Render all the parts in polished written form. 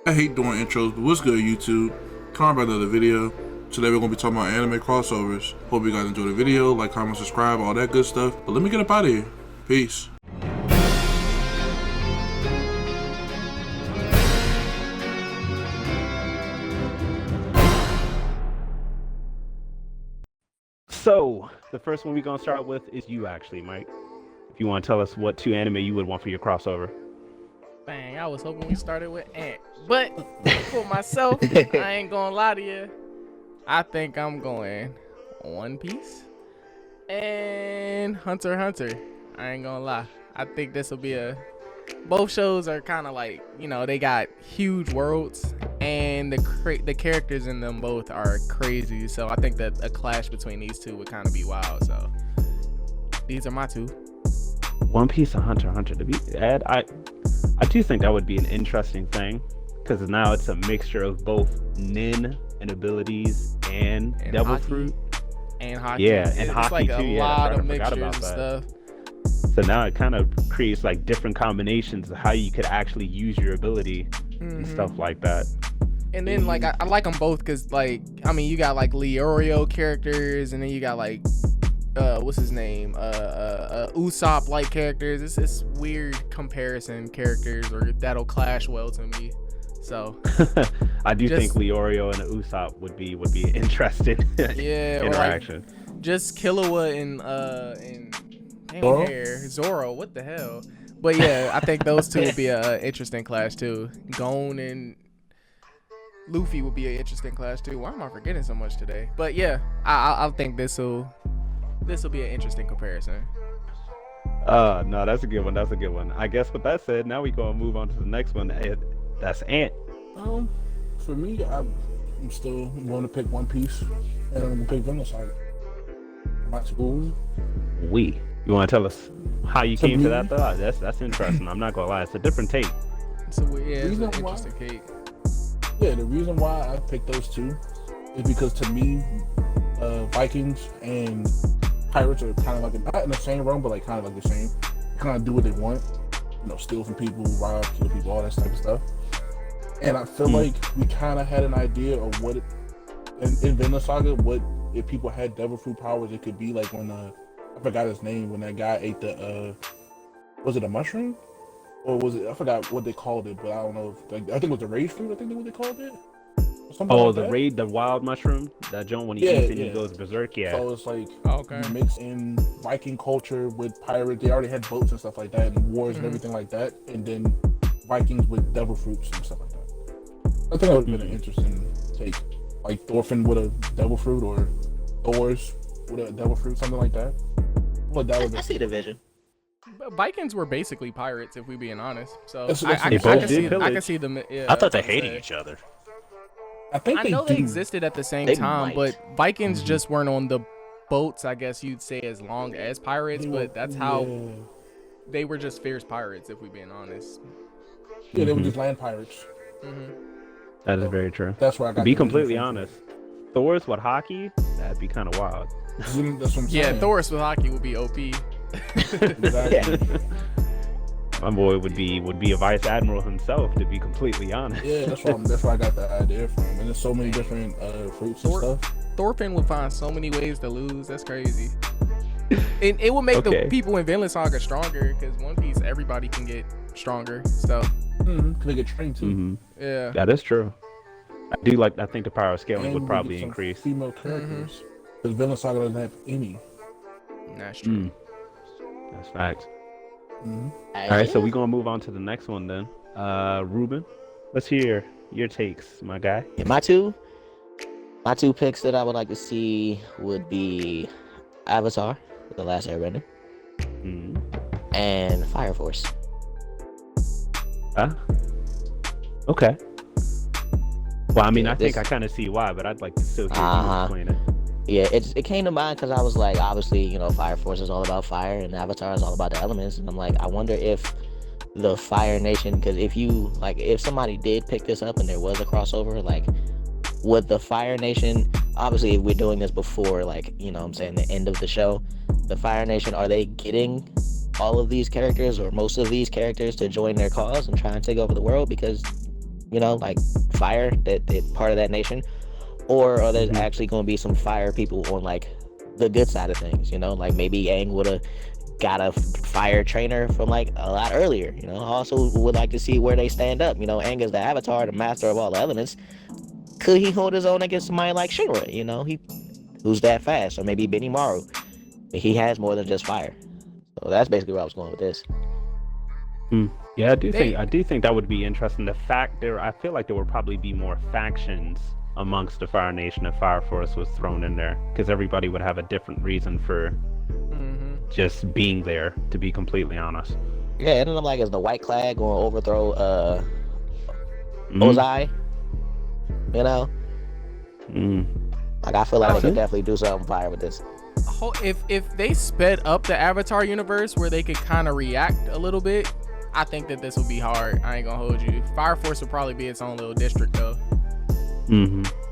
I hate doing intros, but what's good, YouTube? Come back another video. Today we're going to be talking about anime crossovers. Hope you guys enjoy the video, like, comment, subscribe, all that good stuff. But let me get up out of here. Peace. So, the first one we're going to start with is you actually, Mike. If you want to tell us what two anime you would want for your crossover. Bang, I was hoping we started with Ant. But for myself, I ain't gonna lie to you. I think I'm going One Piece and Hunter x Hunter. I ain't gonna lie. I think this will be both shows are kind of like, you know, they got huge worlds and the characters in them both are crazy. So I think that a clash between these two would kind of be wild. So these are my two. One Piece and Hunter x Hunter. To be Ed, I do think that would be an interesting thing, because now it's a mixture of both nin and abilities and devil hockey. Fruit And hockey. Yeah, and it's hockey like too. a Yeah, lot that's of right, I forgot mixtures about and that. stuff. So now it kind of creates like different combinations of how you could actually use your ability and stuff like that. And then like I like them both because, like, I mean, you got like Leorio characters, and then you got like what's his name, Usopp like characters. It's this weird comparison characters, or that'll clash well to me. So I do think Leorio and Usopp would be an interesting interaction. Or like just Killua and Zoro. What the hell? But yeah, I think those two would be an interesting clash too. Gon and Luffy would be an interesting clash too. Why am I forgetting so much today? But yeah, I think this will be an interesting comparison. No, that's a good one. That's a good one. I guess with that said, now we gonna move on to the next one. That's Ant. For me, I'm still going to pick One Piece, and I'm going to pick Vinland Saga. My school. You want to tell us how you came to that thought? That's interesting. I'm not gonna lie, it's a different take. So yeah, it's an interesting cake. Yeah, the reason why I picked those two is because to me, Vikings and pirates are kind of like not in the same realm, but like kind of like the same. They kind of do what they want, you know, steal from people, rob, kill people, all that type of stuff. And I feel like we kind of had an idea of what in Vinland Saga, what if people had devil fruit powers, it could be like when I forgot his name, when that guy ate the was it a mushroom? Or was it, I forgot what they called it, but I don't know if, like, I think it was the rage fruit, I think that's what they called it. The wild mushroom, that joint when he eats it, he goes berserk. Yeah. So it's like mixed in Viking culture with pirates. They already had boats and stuff like that, and wars and everything like that. And then Vikings with devil fruits and stuff like that. I think that would have been an interesting take, like Thorfinn with a devil fruit, or Thor's with a devil fruit, something like that. But that I see the vision. Vikings were basically pirates, if we're being honest. So I can see them. Yeah, I thought they hated each other. I know they existed at the same time, but Vikings just weren't on the boats, I guess you'd say, as long as pirates. But that's how they were, just fierce pirates, if we're being honest. Yeah, they were just land pirates. That is very true. That's where I got. To be completely honest, Thor's with hockey, that'd be kind of wild. That's what I'm saying. Yeah, Thor's with hockey would be OP. Exactly. My boy would be a vice admiral himself, to be completely honest. Yeah, that's where I got the idea from. And there's so many different fruits and stuff. Thorfinn would find so many ways to lose. That's crazy. And it would make the people in Vinland Saga stronger, because One Piece, everybody can get stronger. So they get trained too. Yeah, that is true. I think the power of scaling would probably increase. Female characters, because Vinland Saga doesn't have any. That's true. That's facts. All right, so we're gonna move on to the next one then. Ruben, let's hear your takes, my guy. Yeah, my two picks that I would like to see would be Avatar, The Last Airbender, and Fire Force. Okay. Well, I mean, I think I kind of see why, but I'd like to still hear you explain it. Yeah, it came to mind because I was like, obviously, you know, Fire Force is all about fire, and Avatar is all about the elements. And I'm like, I wonder if the Fire Nation, because if somebody did pick this up and there was a crossover, like, would the Fire Nation, obviously, if we're doing this before, like, you know what I'm saying, the end of the show, the Fire Nation, are they getting all of these characters or most of these characters to join their cause and try and take over the world? Because you know, like fire that part of that nation, or are there actually going to be some fire people on like the good side of things? You know, like maybe Aang would have got a fire trainer from like a lot earlier. You know, I also would like to see where they stand up. You know, Aang is the Avatar, the master of all the elements. Could he hold his own against somebody like Shinra? You know, who's that fast, or maybe Benny Maru. He has more than just fire. So that's basically where I was going with this. Yeah, I do think that would be interesting. The fact I feel like there would probably be more factions amongst the Fire Nation if Fire Force was thrown in there, because everybody would have a different reason for just being there. To be completely honest. Yeah, and then I'm like, is the White Flag going to overthrow Ozai? You know, like I feel like they could definitely do something fire with this. If they sped up the Avatar universe where they could kind of react a little bit, I think that this would be hard. I ain't gonna hold you. Fire Force would probably be its own little district though.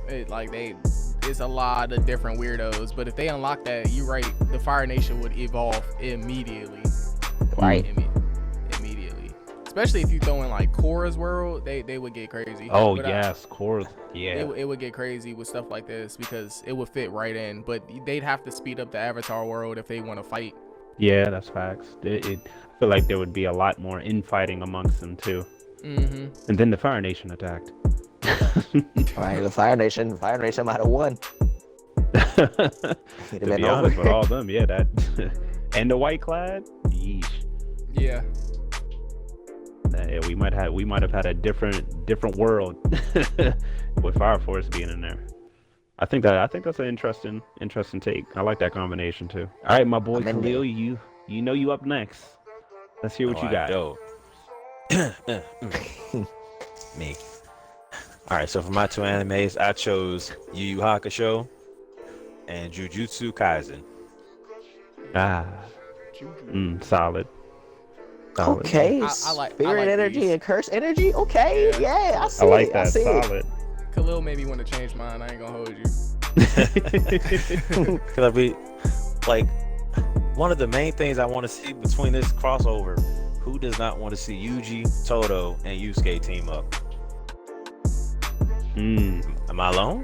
It's a lot of different weirdos, but if they unlock that, you're right, the Fire Nation would evolve immediately. Right. Immediately. Especially if you throw in like Korra's world, they would get crazy. Oh yes, Korra. Yeah. It would get crazy with stuff like this because it would fit right in, but they'd have to speed up the Avatar world if they want to fight. Yeah, that's facts. I feel like there would be a lot more infighting amongst them too. And then the Fire Nation attacked. Right, the Fire Nation might have won. To be honest, with all of them, yeah, that and the White Clad, yeesh. Yeah. Yeah, we might have had a different world with Fire Force being in there. I think that's an interesting take. I like that combination too. All right, my boy Khalil, you know you up next. Let's hear what you got. Me. All right, so for my two animes, I chose YuYu Hakusho and Jujustu Kaisen. Solid. Okay, I like spirit energy these. and curse energy. Okay, yeah, I see I like it. that. I see Solid. Khalil made me want to change mine. I ain't gonna hold you. Cause I be like, one of the main things I want to see between this crossover, who does not want to see Yuji, Todo, and Yusuke team up? Am I alone?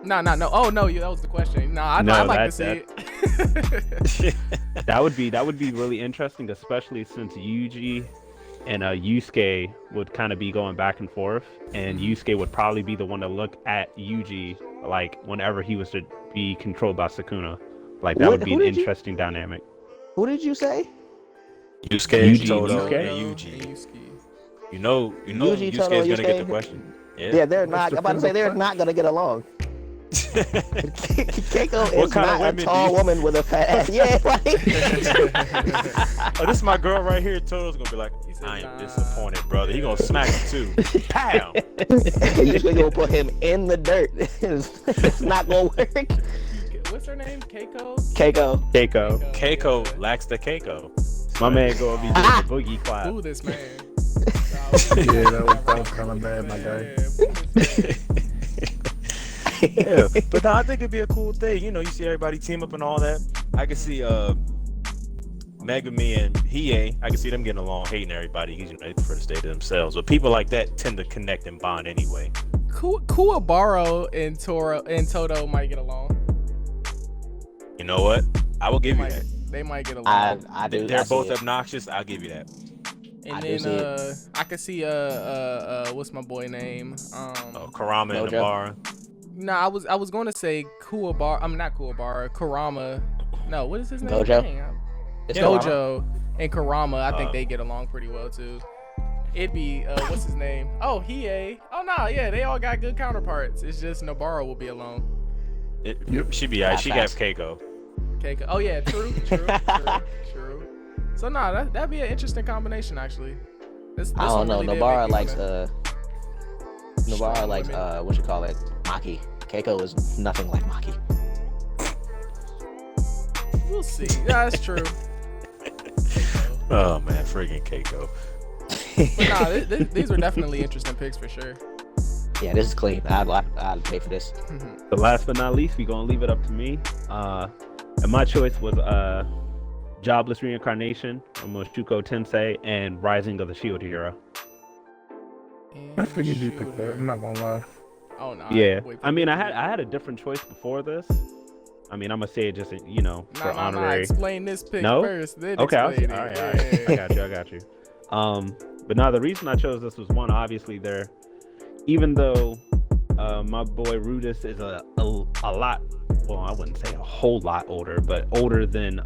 No. Oh no, that was the question. No, I'd like to see it. That would be really interesting, especially since Yuji and Yusuke would kind of be going back and forth, and Yusuke would probably be the one to look at Yuji like whenever he was to be controlled by Sukuna. Like that would be an interesting dynamic. Who did you say? Yusuke, Todo, Yusuke? and Yuji. You know, Yuji, Yusuke's Todo, gonna Yusuke? get the question. Yeah, they're not. I'm about to say they're not gonna get along. Keiko is not a tall woman with a fat ass. Yeah, like. Oh, this is my girl right here. Toto's gonna be like, I am disappointed, brother. He gonna smack him too. Pow! You're gonna put him in the dirt. It's not gonna work. What's her name? Keiko? Keiko lacks the Keiko. My man gonna be doing the boogie clap. Who this man? Yeah, that was kind of bad, my guy. Yeah, but no, I think it'd be a cool thing. You know, you see everybody team up and all that. I can see Megumi and Hiei. I can see them getting along, hating everybody because they prefer to stay to themselves. But people like that tend to connect and bond anyway. Kuwabara and Todo might get along. You know what? I will give you that. They might get along. I do. They're both obnoxious. I'll give you that. And then I could see what's my boy name? Kurama and Nobara. No, I was going to say Kuwabara. I'm not Kuwabara. Kurama. No, what is his name? Gojo. It's Gojo and Kurama. I think they get along pretty well too. It'd be what's his name? Oh, Hiei. Oh no, yeah, they all got good counterparts. It's just Nobara will be alone. She'd be alright. She got Keiko. Oh yeah, true. So that'd be an interesting combination actually. This I don't know. really Nobara likes what you call it? Maki. Keiko is nothing like Maki. We'll see. Yeah, that's true. Oh man, friggin' Keiko. But these are definitely interesting picks for sure. Yeah, this is clean. I'd pay for this. The last but not least, we're gonna leave it up to me. And my choice was Jobless Reincarnation, Mushoku Tensei, and Rising of the Shield Hero. I figured you picked that. I'm not gonna lie. Oh no. Yeah. I mean, I had a different choice before this. I mean, I'm gonna say it just for honorary. Explain this pick No? first. Then Okay. explain All right. it. I got you. But now the reason I chose this was one. Obviously, even though my boy Rudis is a lot. Well, I wouldn't say a whole lot older, but older than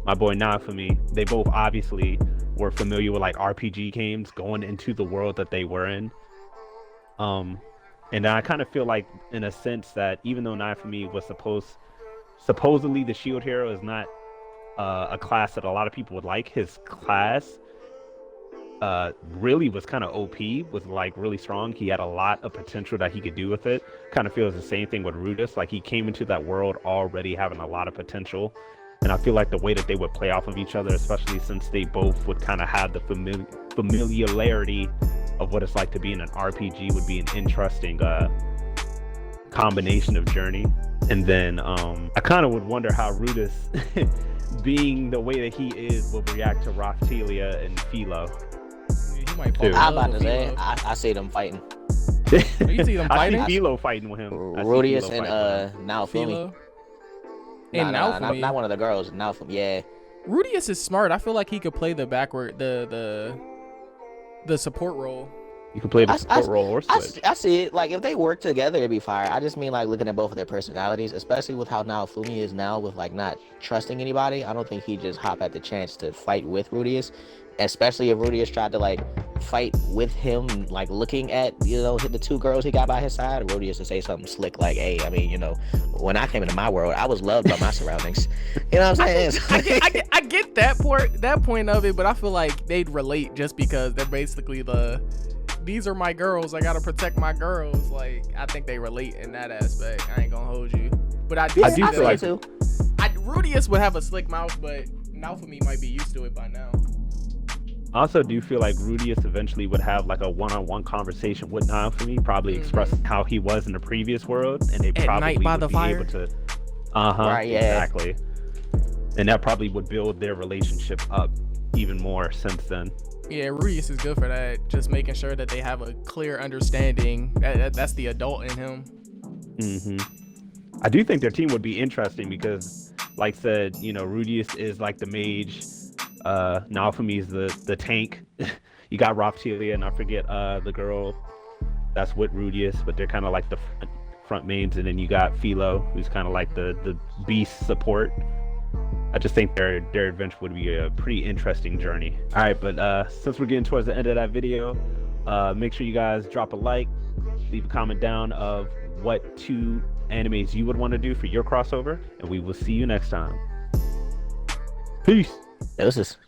my boy Nafumi. They both obviously were familiar with like RPG games going into the world that they were in. And I kind of feel like, in a sense, that even though Nafumi was supposedly the shield hero is not a class that a lot of people would like, his class really was kind of OP, was like really strong. He had a lot of potential that he could do with it. Kind of feels the same thing with Rudis. Like, he came into that world already having a lot of potential. And I feel like the way that they would play off of each other, especially since they both would kind of have the familiarity of what it's like to be in an RPG, would be an interesting combination of journey. And then I kind of would wonder how Rudis, being the way that he is, will react to Raphtalia and Philo. He might fall in I'm love about to with say, Philo. I see them fighting. You see them I fighting? see Philo fighting with him. I see Rudius Philo and fighting with him. Naofumi. Philo. And Naofumi. Not one of the girls. Naofumi, yeah. Rudius is smart. I feel like he could play the support role. You can play the support role or switch. I see it. Like, if they work together, it'd be fire. I just mean, like, looking at both of their personalities, especially with how Naofumi is now with, like, not trusting anybody. I don't think he'd just hop at the chance to fight with Rudius, especially if Rudius tried to, like, fight with him, like, looking at, the two girls he got by his side. Rudius to say something slick like, hey, I mean, when I came into my world, I was loved by my surroundings. You know what I'm saying? I get that point of it, but I feel like they'd relate just because they're basically these are my girls. I gotta protect my girls. Like, I think they relate in that aspect. I ain't gonna hold you, but I do feel like too. Rudius would have a slick mouth, but Naofumi might be used to it by now. I also do feel like Rudius eventually would have like a one-on-one conversation with Naofumi, probably expressing how he was in the previous world, and they At probably night by would the be fire? able to. Right, yeah. Exactly. And that probably would build their relationship up even more since then. Yeah, Rudius is good for that. Just making sure that they have a clear understanding. That's the adult in him. I do think their team would be interesting because, like said, Rudius is like the mage. Naofumi is the tank. You got Raphtalia, and I forget the girl that's with Rudius, but they're kind of like the front mains. And then you got Philo, who's kind of like the beast support. I just think their adventure would be a pretty interesting journey. All right, but since we're getting towards the end of that video, make sure you guys drop a like, leave a comment down of what 2 animes you would want to do for your crossover, and we will see you next time. Peace. Deuces.